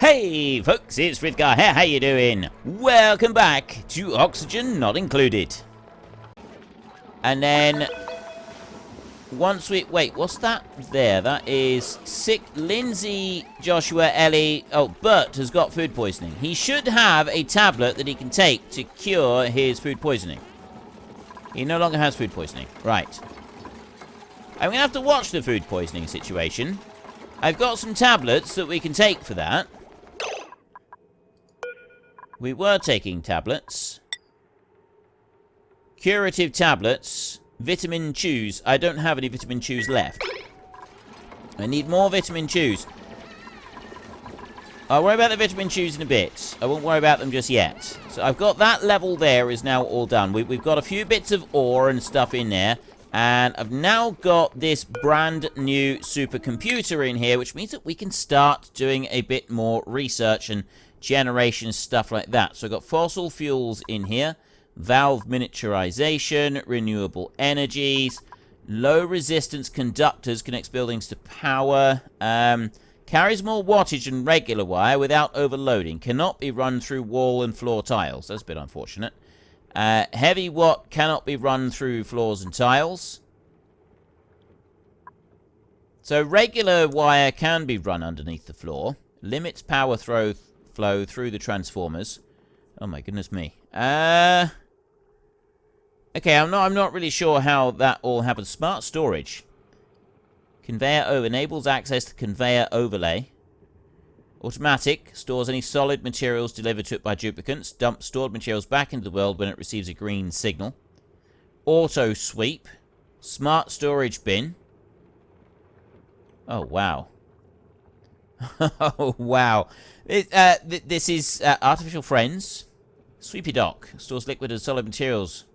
Hey folks, it's Frithgar here, how you doing? Welcome back to Oxygen Not Included. And then, once we, wait, what's that there? That is sick, Lindsay, Joshua, Ellie, oh, Bert has got food poisoning. He should have a tablet that he can take to cure his food poisoning. He no longer has food poisoning, right. I'm gonna have to watch the food poisoning situation. I've got some tablets that we can take for that. We were taking tablets. Curative tablets. Vitamin chews. I don't have any vitamin chews left. I need more vitamin chews. I'll worry about the vitamin chews in a bit. I won't worry about them just yet. So I've got that level there is now all done. We've got a few bits of ore and stuff in there. And I've now got this brand new supercomputer in here, which means that we can start doing a bit more research and generation, stuff like that. So I've got fossil fuels in here, valve miniaturization, renewable energies, low resistance conductors, connects buildings to power, carries more wattage than regular wire without overloading, cannot be run through wall and floor tiles. That's a bit unfortunate. Heavy watt cannot be run through floors and tiles. So regular wire can be run underneath the floor. Limits power flow through the transformers. Oh my goodness me. Okay, I'm not really sure how that all happens. Smart storage. Conveyor enables access to conveyor overlay. Automatic stores any solid materials delivered to it by duplicants. Dumps stored materials back into the world when it receives a green signal. Auto sweep. Smart storage bin. Oh wow. Oh wow. This is artificial friends. Sweepy dock stores liquid and solid materials.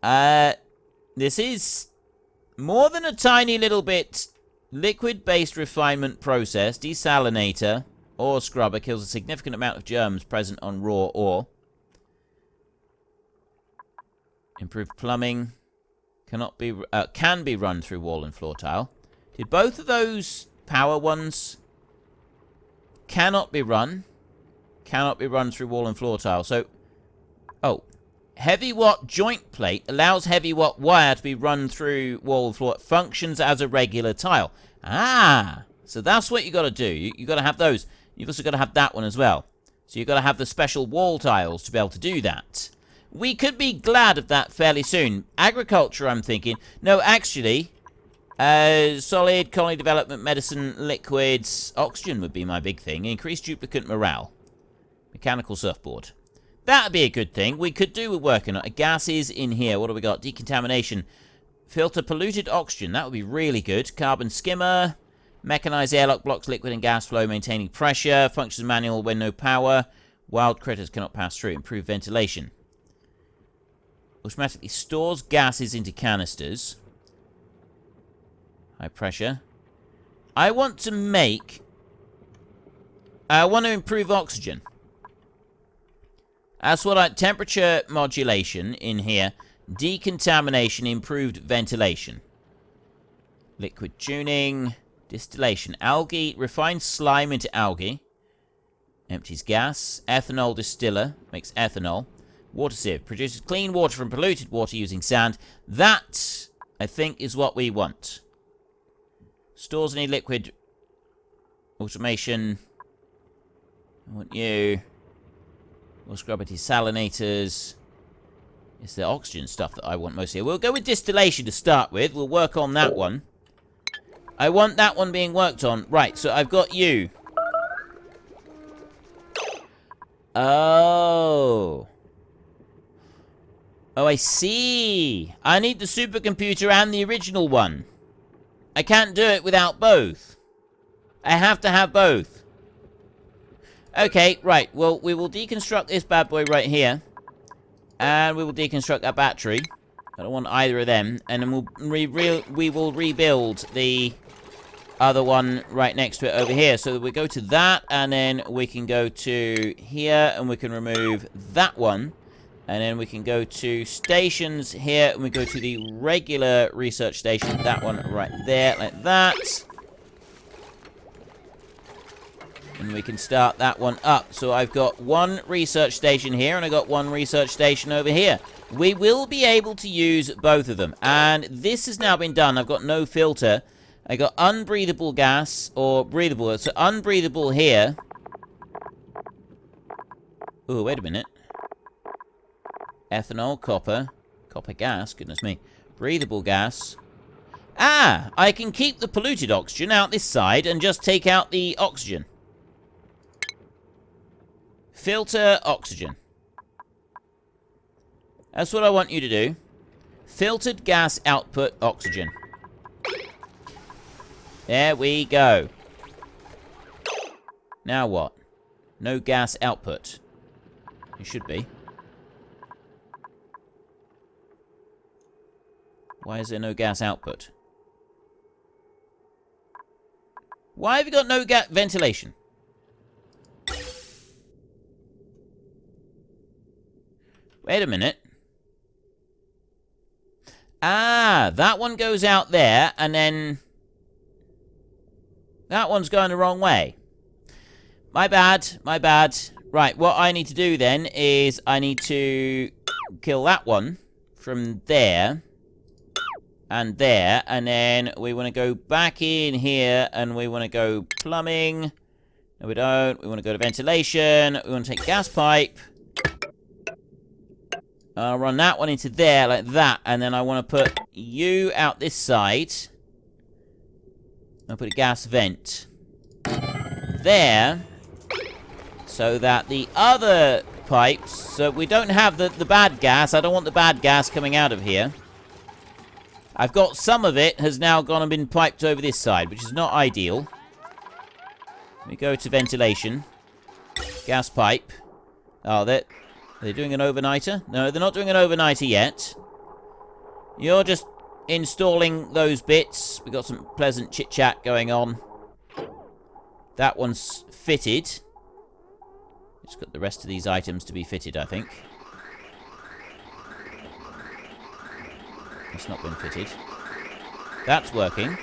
This is more than a tiny little bit. Liquid-based refinement process. Desalinator. Ore scrubber kills a significant amount of germs present on raw ore. Improved plumbing. Can be run through wall and floor tile. Did both of those power ones cannot be run through wall and floor tile? So, oh. Heavy watt joint plate allows heavy watt wire to be run through wall and floor. It functions as a regular tile. Ah, so that's what you got to do. You got to have those. You've also got to have that one as well. So you've got to have the special wall tiles to be able to do that. We could be glad of that fairly soon. Agriculture, I'm thinking. No, actually, solid, colony development, medicine, liquids, oxygen would be my big thing. Increased duplicant morale. Mechanical surfboard. That'd be a good thing. We could do with working on it. Gases in here. What do we got? Decontamination. Filter polluted oxygen. That would be really good. Carbon skimmer. Mechanized airlock blocks liquid and gas flow, maintaining pressure. Functions manual when no power. Wild critters cannot pass through. Improved ventilation. Automatically stores gases into canisters. High pressure. I want to improve oxygen. That's what temperature modulation in here. Decontamination, improved ventilation. Liquid tuning. Distillation. Algae, refines slime into algae. Empties gas. Ethanol distiller, makes ethanol. Water sieve, produces clean water from polluted water using sand. That, I think, is what we want. Stores any liquid. Automation. I want you. We'll scrub at his salinators. It's the oxygen stuff that I want mostly. We'll go with distillation to start with. We'll work on that one. I want that one being worked on. Right, so I've got you. Oh. Oh, I see. I need the supercomputer and the original one. I can't do it without both. I have to have both. Okay, right. Well, we will deconstruct this bad boy right here. And we will deconstruct that battery. I don't want either of them. And then we will rebuild the other one right next to it over here. So that we go to that, and then we can go to here, and we can remove that one. And then we can go to stations here, and we go to the regular research station. That one right there, like that. And we can start that one up. So I've got one research station here, and I've got one research station over here. We will be able to use both of them. And this has now been done. I've got no filter. I got unbreathable gas, or breathable. So unbreathable here. Oh, wait a minute. Ethanol, copper gas, goodness me. Breathable gas. Ah, I can keep the polluted oxygen out this side and just take out the oxygen. Filter oxygen. That's what I want you to do. Filtered gas output oxygen. There we go. Now what? No gas output. It should be. Why is there no gas output? Why have you got no gas ventilation? Wait a minute. Ah, that one goes out there, and then that one's going the wrong way. My bad, my bad. Right, what I need to do then is I need to kill that one from there and there, and then we want to go back in here, and we want to go plumbing. No, we don't. We want to go to ventilation. We want to take gas pipe. I'll run that one into there like that, and then I want to put you out this side. I'll put a gas vent there, so that the other pipes, so we don't have the bad gas. I don't want the bad gas coming out of here. I've got some of it has now gone and been piped over this side, which is not ideal. We go to ventilation. Gas pipe. Oh, are they doing an overnighter? No, they're not doing an overnighter yet. You're just installing those bits. We've got some pleasant chit-chat going on. That one's fitted. Just got the rest of these items to be fitted, I think. It's not been fitted. That's working.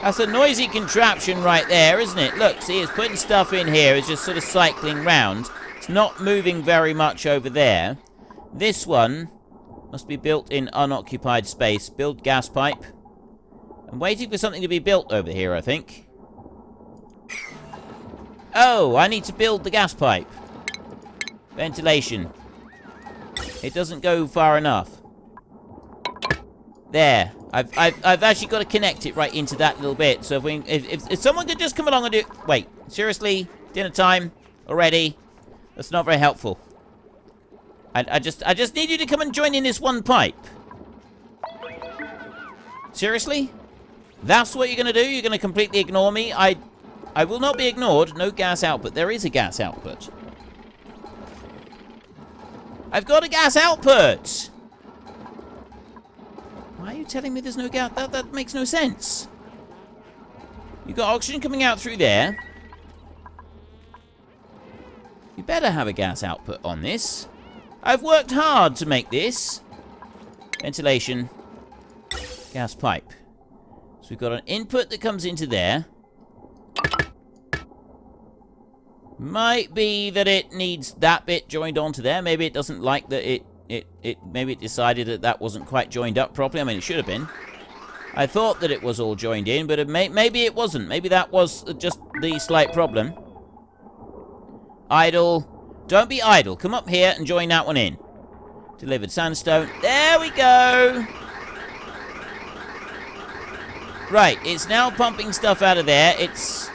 That's a noisy contraption right there, isn't it? Look, see, it's putting stuff in here. It's just sort of cycling round. It's not moving very much over there. This one must be built in unoccupied space. Build gas pipe. I'm waiting for something to be built over here, I think. Oh, I need to build the gas pipe. Ventilation. It doesn't go far enough. There. I've actually got to connect it right into that little bit. So if someone could just come along and do... Wait, seriously? Dinner time? Already? That's not very helpful. I just need you to come and join in this one pipe. Seriously? That's what you're going to do? You're going to completely ignore me? I will not be ignored. No gas output. There is a gas output. I've got a gas output! Why are you telling me there's no gas? That makes no sense. You've got oxygen coming out through there. You better have a gas output on this. I've worked hard to make this. Ventilation. Gas pipe. So we've got an input that comes into there. Might be that it needs that bit joined onto there. Maybe it doesn't like that maybe it decided that that wasn't quite joined up properly. I mean, it should have been. I thought that it was all joined in, but maybe it wasn't. Maybe that was just the slight problem. Idle. Don't be idle. Come up here and join that one in. Delivered sandstone. There we go. Right, it's now pumping stuff out of there. It's...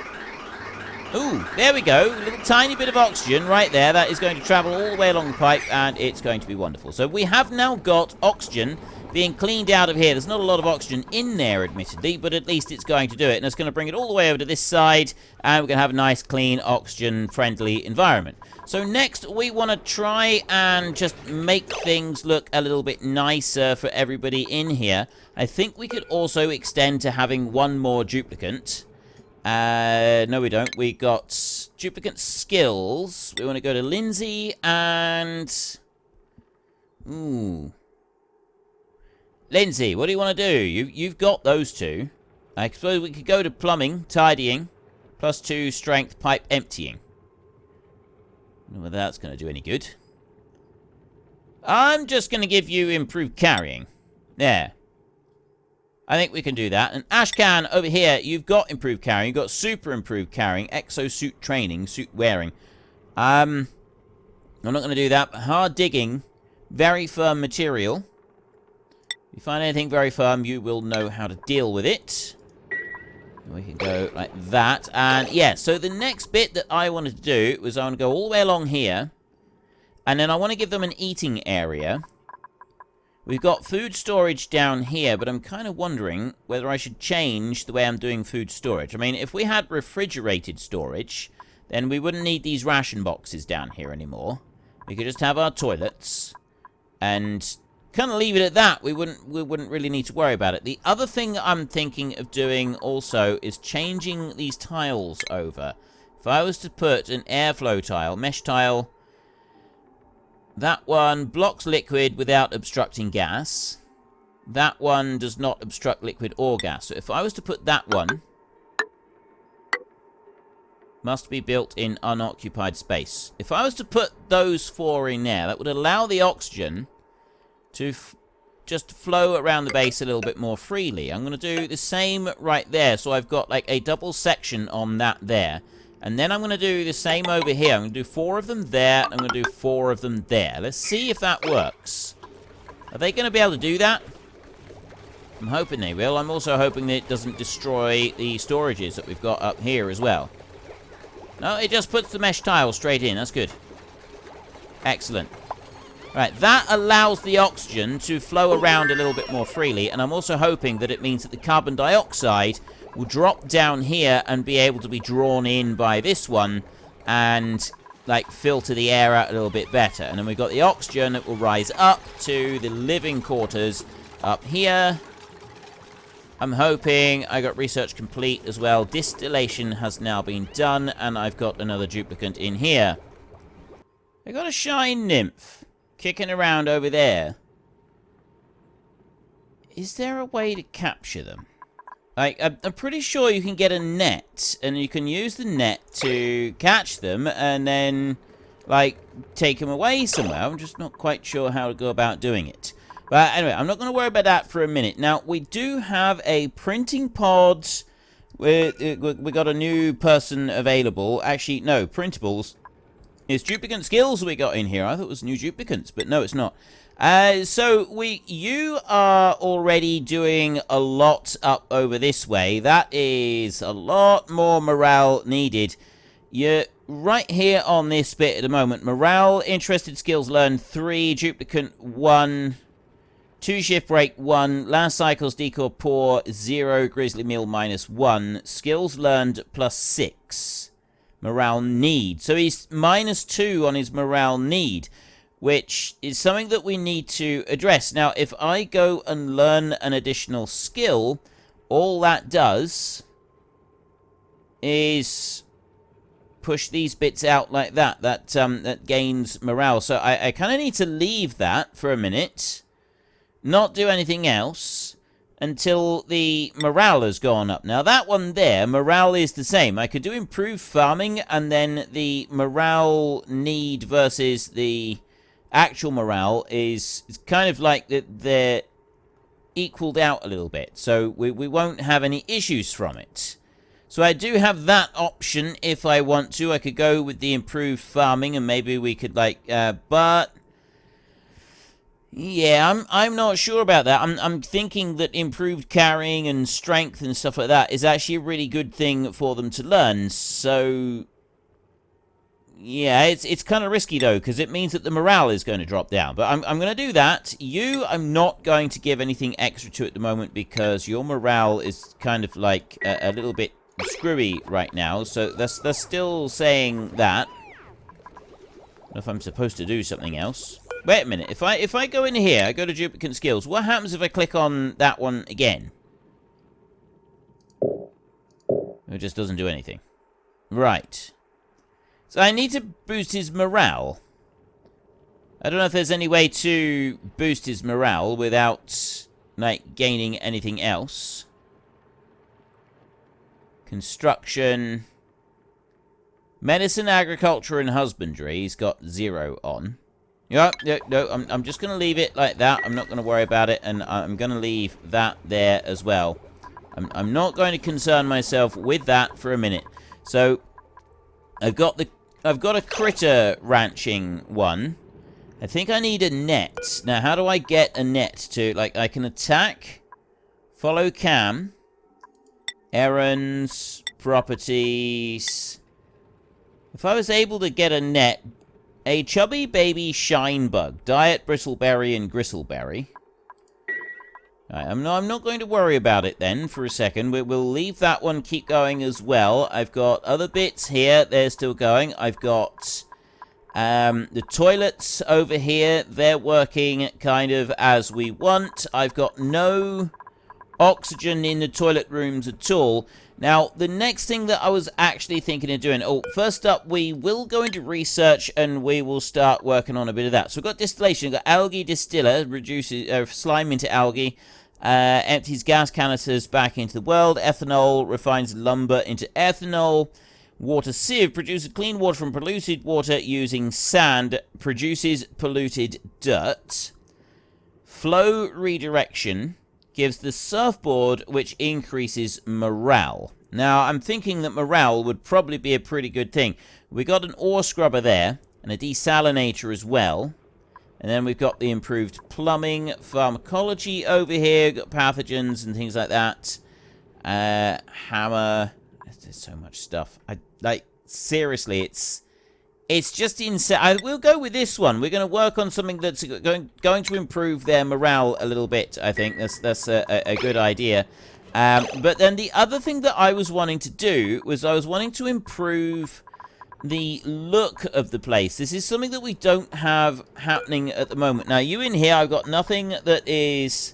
Ooh, there we go. A little tiny bit of oxygen right there. That is going to travel all the way along the pipe, and it's going to be wonderful. So we have now got oxygen being cleaned out of here. There's not a lot of oxygen in there, admittedly, but at least it's going to do it. And it's going to bring it all the way over to this side, and we're going to have a nice, clean, oxygen-friendly environment. So next, we want to try and just make things look a little bit nicer for everybody in here. I think we could also extend to having one more duplicant. No, we don't. We got duplicant skills. We want to go to Lindsay and... Ooh. Lindsay, what do you want to do? You've got those two. I suppose we could go to plumbing, tidying, +2 strength, pipe emptying. I don't know whether that's going to do any good. I'm just going to give you improved carrying. There. I think we can do that. And Ashcan, over here, you've got improved carrying. You've got super improved carrying. Exosuit training. Suit wearing. I'm not going to do that. But hard digging. Very firm material. If you find anything very firm, you will know how to deal with it. We can go like that. And yeah, so the next bit that I wanted to do was I want to go all the way along here. And then I want to give them an eating area. We've got food storage down here, but I'm kind of wondering whether I should change the way I'm doing food storage. I mean, if we had refrigerated storage, then we wouldn't need these ration boxes down here anymore. We could just have our toilets and kind of leave it at that. We wouldn't really need to worry about it. The other thing I'm thinking of doing also is changing these tiles over. If I was to put an airflow tile, mesh tile, that one blocks liquid without obstructing gas. That one does not obstruct liquid or gas. So if I was to put that one, must be built in unoccupied space. If I was to put those 4 in there, that would allow the oxygen to just flow around the base a little bit more freely. I'm going to do the same right there. So I've got like a double section on that there. And then I'm going to do the same over here. I'm going to do 4 of them there. I'm going to do 4 of them there. Let's see if that works. Are they going to be able to do that? I'm hoping they will. I'm also hoping that it doesn't destroy the storages that we've got up here as well. No, it just puts the mesh tile straight in. That's good. Excellent. Right, that allows the oxygen to flow around a little bit more freely, and I'm also hoping that it means that the carbon dioxide will drop down here and be able to be drawn in by this one and, like, filter the air out a little bit better. And then we've got the oxygen that will rise up to the living quarters up here. I'm hoping I got research complete as well. Distillation has now been done, and I've got another duplicate in here. I got a shine nymph kicking around over there. Is there a way to capture them? I'm pretty sure you can get a net, and you can use the net to catch them, and then, like, take them away somewhere. I'm just not quite sure how to go about doing it. But anyway, I'm not going to worry about that for a minute. Now, we do have a printing pod. We got a new person available. Actually, no, printables. It's duplicant skills we got in here. I thought it was new duplicants, but no, it's not. So you are already doing a lot up over this way. That is a lot more morale needed. You're right here on this bit at the moment. Morale, interested skills learned 3, duplicant 1, 2 shift break 1, last cycles decor poor 0, grizzly meal -1, skills learned +6. Morale need. So he's -2 on his morale need, which is something that we need to address. Now, if I go and learn an additional skill, all that does is push these bits out like that. That gains morale. So I kind of need to leave that for a minute, not do anything else, until the morale has gone up. Now, that one there, morale is the same. I could do improved farming, and then the morale need versus the actual morale is kind of like they're equaled out a little bit. So we won't have any issues from it. So I do have that option if I want to. I could go with the improved farming, and maybe we could, like, but yeah, I'm not sure about that. I'm thinking that improved carrying and strength and stuff like that is actually a really good thing for them to learn. So yeah, it's kind of risky though, because it means that the morale is going to drop down. But I'm going to do that. I'm not going to give anything extra to at the moment, because your morale is kind of like a little bit screwy right now. So that's still saying that. I don't know if I'm supposed to do something else. Wait a minute. If I go in here, I go to duplicate skills. What happens if I click on that one again? It just doesn't do anything. Right. So I need to boost his morale. I don't know if there's any way to boost his morale without, like, gaining anything else. Construction. Medicine, agriculture, and husbandry. He's got 0 on. No, I'm just going to leave it like that. I'm not going to worry about it, and I'm going to leave that there as well. I'm not going to concern myself with that for a minute. So, I've got a critter ranching one. I think I need a net. Now, how do I get a net to, like, I can attack, follow cam, errands, properties. If I was able to get a net, a chubby baby shine bug, diet, bristleberry, and gristleberry. Right, I'm not going to worry about it then for a second. We'll leave that one keep going as well. I've got other bits here. They're still going. I've got the toilets over here. They're working kind of as we want. I've got no oxygen in the toilet rooms at all. Now, the next thing that I was actually thinking of doing... Oh, first up, we will go into research and we will start working on a bit of that. So we've got distillation. We've got algae distiller, reduces slime into algae, empties gas canisters back into the world. Ethanol refines lumber into ethanol. Water sieve produces clean water from polluted water using sand, produces polluted dirt. Flow redirection gives the surfboard, which increases morale. Now, I'm thinking that morale would probably be a pretty good thing. We got an ore scrubber there, and a desalinator as well. And then we've got the improved plumbing, pharmacology over here, got pathogens and things like that. Hammer. There's so much stuff. Seriously, it's just insane. I will go with this one. We're going to work on something that's going to improve their morale a little bit, I think. That's a good idea. But then the other thing that I was wanting to do was I was wanting to improve the look of the place. This is something that we don't have happening at the moment. Now, you in here, I've got nothing that is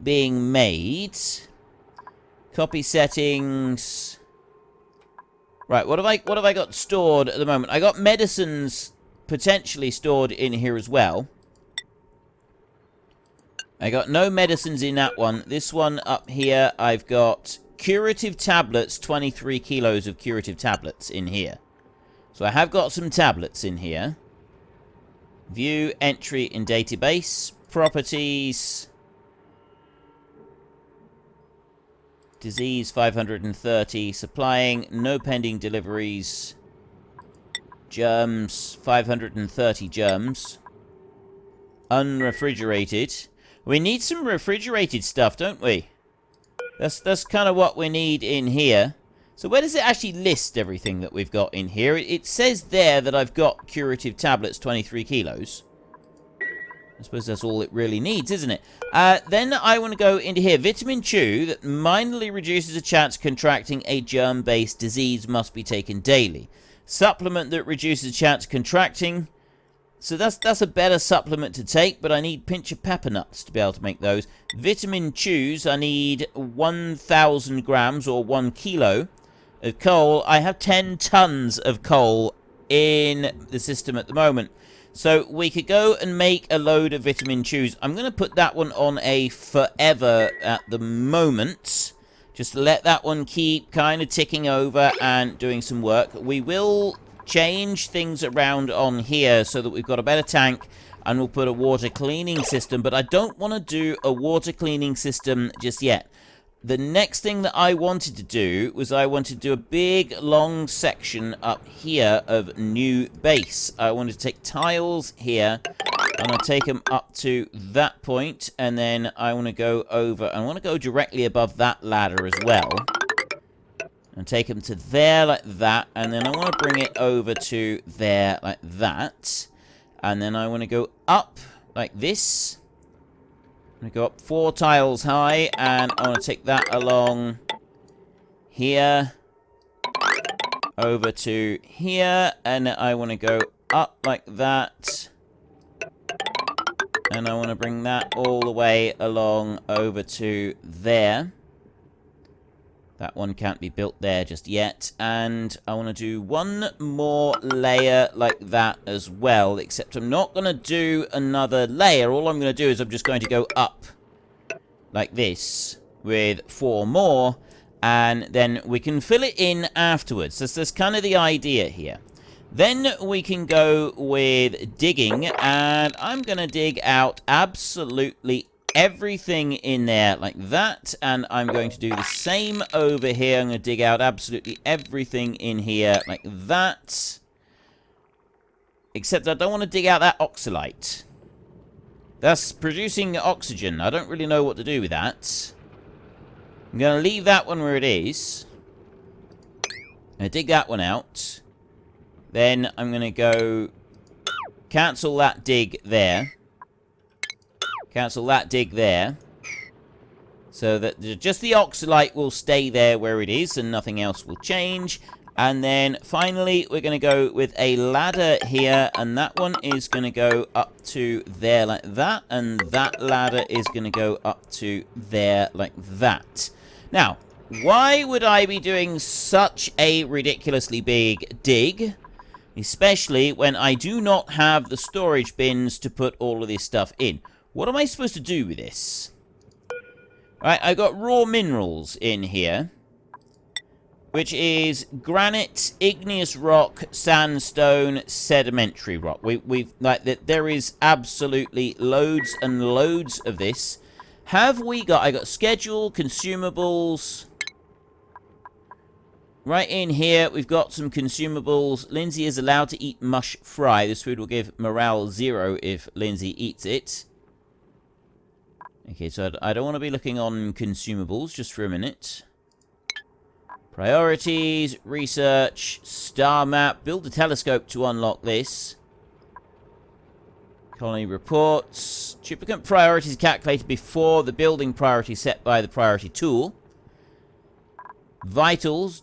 being made. Copy settings... Right, what have I got stored at the moment? I got medicines potentially stored in here as well. I got no medicines in that one. This one up here, I've got curative tablets, 23 kilos of curative tablets in here. So I have got some tablets in here. View, entry in database, properties... Disease 530, supplying, no pending deliveries, germs, 530 germs, unrefrigerated. We need some refrigerated stuff, don't we? That's kind of what we need in here. So where does it actually list everything that we've got in here? It says there that I've got curative tablets, 23 kilos. I suppose that's all it really needs, isn't it? Then I want to go into here. Vitamin Chew that minorly reduces a chance of contracting a germ-based disease must be taken daily. Supplement that reduces a chance of contracting. So that's a better supplement to take, but I need pinch of pepper nuts to be able to make those. Vitamin Chews, I need 1,000 grams or 1 kilo of coal. I have 10 tons of coal in the system at the moment. So we could go and make a load of Vitamin Chews. I'm going to put that one on a forever at the moment. Just let that one keep kind of ticking over and doing some work. We will change things around on here so that we've got a better tank. And we'll put a water cleaning system. But I don't want to do a water cleaning system just yet. The next thing that I wanted to do was I wanted to do a big, long section up here of new base. I wanted to take tiles here, and I'll take them up to that point, and then I want to go over, I want to go directly above that ladder as well, and take them to there like that, and then I want to bring it over to there like that, and then I want to go up like this. I'm going to go up 4 tiles high, and I want to take that along here, over to here, and I want to go up like that, and I want to bring that all the way along over to there. That one can't be built there just yet, and I want to do one more layer like that as well, except I'm not going to do another layer. All I'm going to do is I'm just going to go up like this with 4 more, And then we can fill it in afterwards. That's kind of the idea here. Then we can go with digging, and I'm going to dig out absolutely everything in there like that, and I'm going to do the same over here. I'm going to dig out absolutely everything in here like that. Except I don't want to dig out that oxalite. That's producing oxygen. I don't really know what to do with that. I'm going to leave that one where it is. I'm going to dig that one out. Then I'm going to go cancel that dig there. Cancel that dig there. So that just the oxalite will stay there where it is and nothing else will change. And then finally we're going to go with a ladder here. And that one is going to go up to there like that. And that ladder is going to go up to there like that. Now, why would I be doing such a ridiculously big dig? Especially when I do not have the storage bins to put all of this stuff in. What am I supposed to do with this? Alright, I've got raw minerals in here. Which is granite, igneous rock, sandstone, sedimentary rock. There is absolutely loads and loads of this. I got schedule, consumables. Right in here, we've got some consumables. Lindsay is allowed to eat mush fry. This food will give morale 0 if Lindsay eats it. Okay, so I don't want to be looking on consumables just for a minute. Priorities, research, star map. Build a telescope to unlock this. Colony reports. Duplicate priorities calculated before the building priority set by the priority tool. Vitals.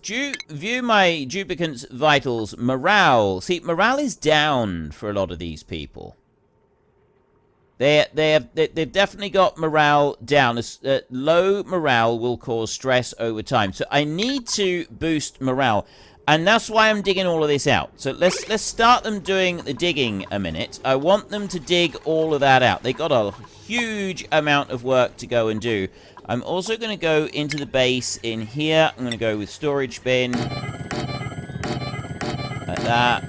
View my duplicant's vitals. Morale. See, morale is down for a lot of these people. They've definitely got morale down. Low morale will cause stress over time. So I need to boost morale. And that's why I'm digging all of this out. So let's start them doing the digging a minute. I want them to dig all of that out. They got a huge amount of work to go and do. I'm also going to go into the base in here. I'm going to go with storage bin. Like that.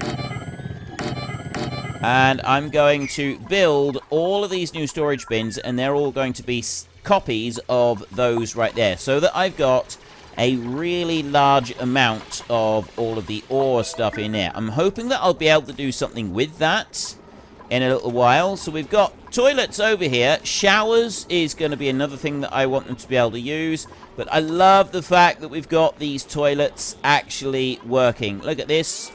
And I'm going to build all of these new storage bins, and they're all going to be copies of those right there. So that I've got a really large amount of all of the ore stuff in there. I'm hoping that I'll be able to do something with that in a little while. So we've got toilets over here. Showers is going to be another thing that I want them to be able to use. But I love the fact that we've got these toilets actually working. Look at this.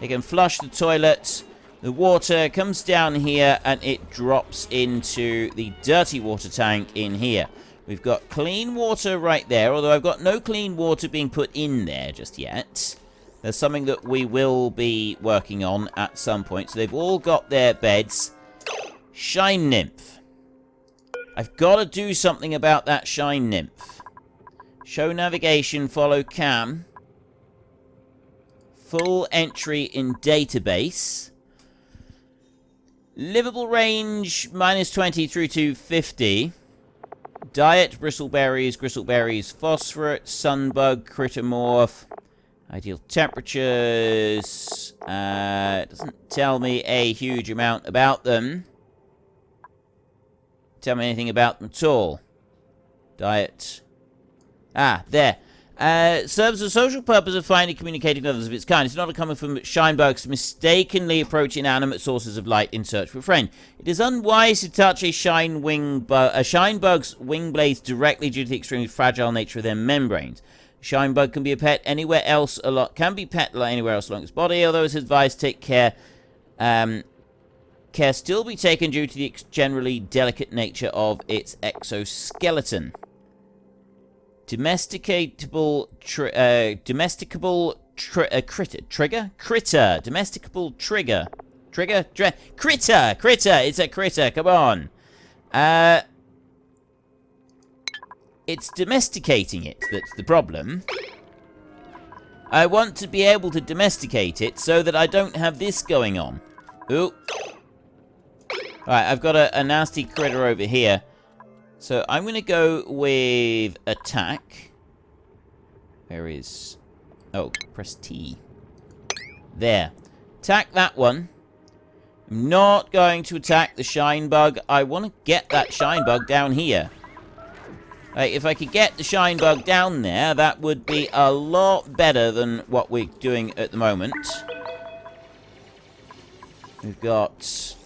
They can flush the toilet. The water comes down here and it drops into the dirty water tank in here. We've got clean water right there, although I've got no clean water being put in there just yet. There's something that we will be working on at some point. So they've all got their beds. Shine nymph. I've got to do something about that shine nymph. Show navigation, follow cam. Full entry in database. Livable range, -20 through to 50. Diet, bristleberries, phosphorate, sunbug, crittermorph. Ideal temperatures. Doesn't tell me a huge amount about them. Tell me anything about them at all. Diet. Ah, there. Serves the social purpose of finding communicating with others of its kind. It's not uncommon for shinebugs mistakenly approach inanimate sources of light in search for a friend. It is unwise to touch a shinebug's wing blades directly due to the extremely fragile nature of their membranes. A shinebug can be a pet anywhere else along its body, although it's advised to take care. Care still be taken due to the generally delicate nature of its exoskeleton. Domesticable critter. It's a critter. Come on. It's domesticating it that's the problem. I want to be able to domesticate it so that I don't have this going on. Ooh. Alright, I've got a nasty critter over here. So I'm going to go with attack. Where is... Oh, press T. There. Attack that one. I'm not going to attack the shine bug. I want to get that shine bug down here. Like, if I could get the shine bug down there, that would be a lot better than what we're doing at the moment. We've got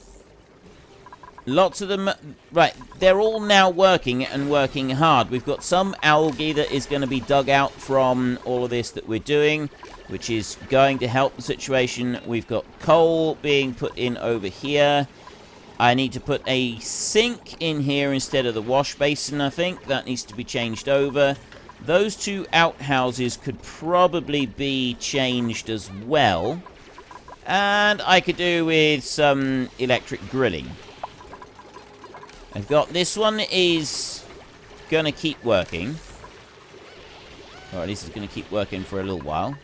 lots of them. Right, they're all now working and working hard. We've got some algae that is going to be dug out from all of this that we're doing, which is going to help the situation. We've got coal being put in over here. I need to put a sink in here instead of the wash basin, I think. That needs to be changed over. Those two outhouses could probably be changed as well. And I could do with some electric grilling. I've got this one is going to keep working. Or at least it's going to keep working for a little while.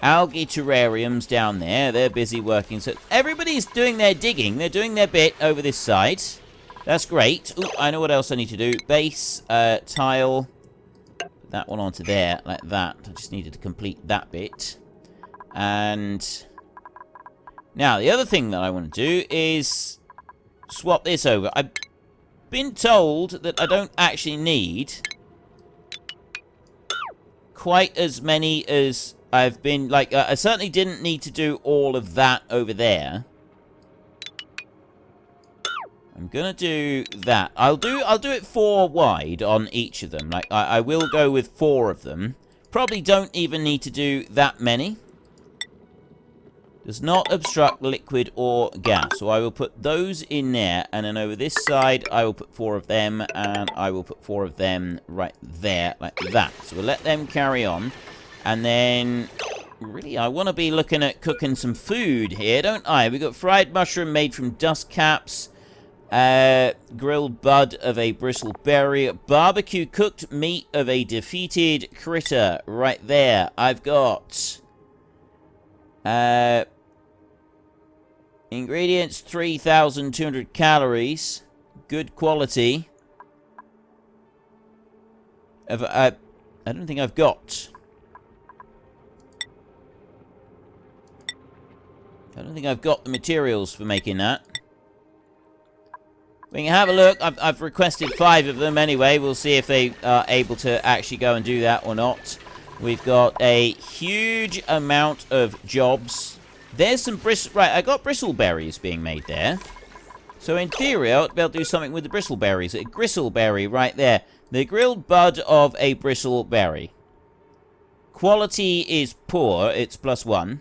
Algae terrariums down there. They're busy working. So everybody's doing their digging. They're doing their bit over this side. That's great. Ooh, I know what else I need to do. Base, tile. Put that one onto there, like that. I just needed to complete that bit. And now, the other thing that I want to do is swap this over. I've been told that I don't actually need quite as many as I've been, like, I certainly didn't need to do all of that over there. I'm gonna do that. I'll do it 4 wide on each of them. Like, I will go with 4 of them. Probably don't even need to do that many. Does not obstruct liquid or gas. So I will put those in there. And then over this side, I will put 4 of them. And I will put 4 of them right there, like that. So we'll let them carry on. And then, really, I want to be looking at cooking some food here, don't I? We've got fried mushroom made from dust caps. Grilled bud of a bristleberry. Barbecue cooked meat of a defeated critter. Right there. I've got... ingredients, 3,200 calories. Good quality. I don't think I've got... I don't think I've got the materials for making that. We can have a look. I've requested 5 of them anyway. We'll see if they are able to actually go and do that or not. We've got a huge amount of jobs. There's some right, I got bristleberries being made there. So in theory, I ought to be able to do something with the bristleberries. A gristleberry right there. The grilled bud of a bristleberry. Quality is poor. It's +1.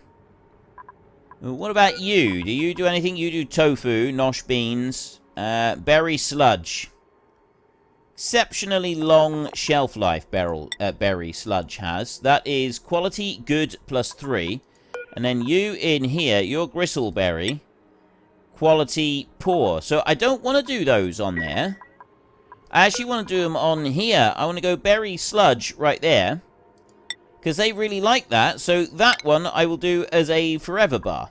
What about you? Do you do anything? You do tofu, nosh beans, berry sludge. Exceptionally long shelf life berry sludge has. That is quality good +3. And then you in here, your gristleberry, quality poor. So I don't want to do those on there. I actually want to do them on here. I want to go berry sludge right there. Because they really like that. So that one I will do as a forever bar.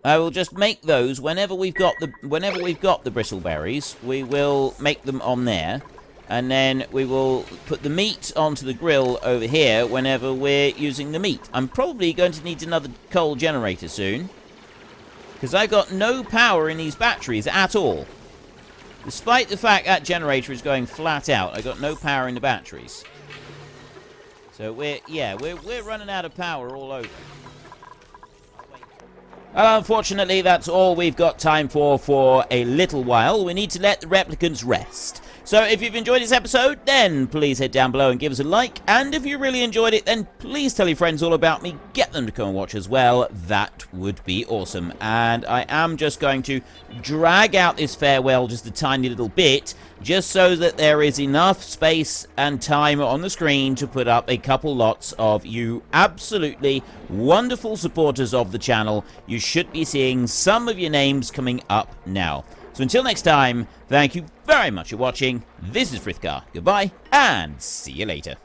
I will just make those whenever we've got the bristleberries. We will make them on there. And then we will put the meat onto the grill over here whenever we're using the meat. I'm probably going to need another coal generator soon. Because I've got no power in these batteries at all. Despite the fact that generator is going flat out, I've got no power in the batteries. So we're running out of power all over. Well, unfortunately, that's all we've got time for a little while. We need to let the replicants rest. So if you've enjoyed this episode, then please head down below and give us a like. And if you really enjoyed it, then please tell your friends all about me. Get them to come and watch as well. That would be awesome. And I am just going to drag out this farewell just a tiny little bit, just so that there is enough space and time on the screen to put up a couple lots of you absolutely wonderful supporters of the channel. You should be seeing some of your names coming up now. So until next time, thank you very much for watching. This is Frithgar. Goodbye, and see you later.